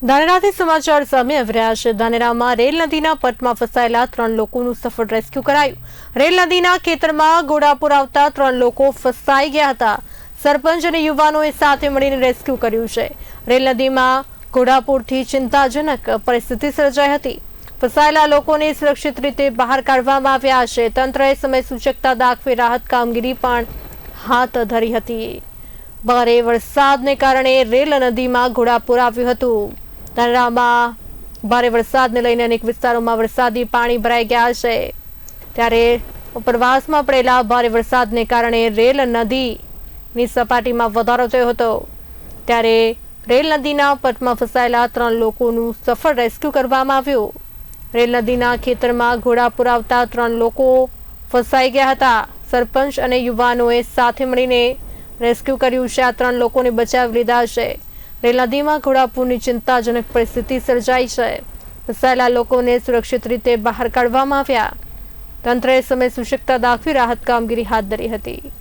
ધાનેરાથી સમાચાર સામે આવી રહ્યા છે। ધાનેરામાં રેલ નદીના પટમાં ફસાયેલા 3 લોકોનું સફળ રેસ્ક્યુ કરાયું। રેલ નદીના ખેતરમાં ઘોડાપુર આવતા 3 લોકો ફસાઈ ગયા હતા। સરપંચ અને યુવાનોએ સાથે મળીને રેસ્ક્યુ કર્યું છે। રેલ નદીમાં ઘોડાપુરથી ચિંતાજનક પરિસ્થિતિ સર્જાઈ હતી। ફસાયેલા લોકોને સુરક્ષિત રીતે બહાર કાઢવામાં આવ્યા છે। તંત્રએ સમય સૂચકતા દાખવી રાહત કામગીરી પણ હાથ ધરી હતી। ભારે વરસાદને કારણે રેલ નદીમાં ઘોડાપુર આવ્યું હતું। ધાનેરામાં ભારે વરસાદને લઈને અનેક વિસ્તારોમાં વરસાદી પાણી ભરાઈ ગયા છે। ત્યારે ઉપરવાસમાં પડેલા ભારે વરસાદને કારણે રેલ નદીની સપાટીમાં વધારો થયો હતો। ત્યારે રેલ નદીના પટમાં ફસાયેલા 3 લોકોનું સફળ રેસ્ક્યુ કરવામાં આવ્યું। રેલ નદીના ખેતરમાં ઘોડાપુર આવતા 3 લોકો ફસાઈ ગયા હતા। સરપંચ અને યુવાનોએ સાથે મળીને રેસ્ક્યુ કર્યું છે। આ 3 લોકોને બચાવી લીધા છે। રેલ નદીમાં ઘોડાપુરની ચિંતાજનક પરિસ્થિતિ સર્જાઈ છે। ફસાયેલા લોકોને સુરક્ષિત રીતે બહાર કાઢવામાં આવ્યા। તંત્રએ સમય સૂચકતા દાખવી રાહત કામગીરી હાથ ધરી હતી।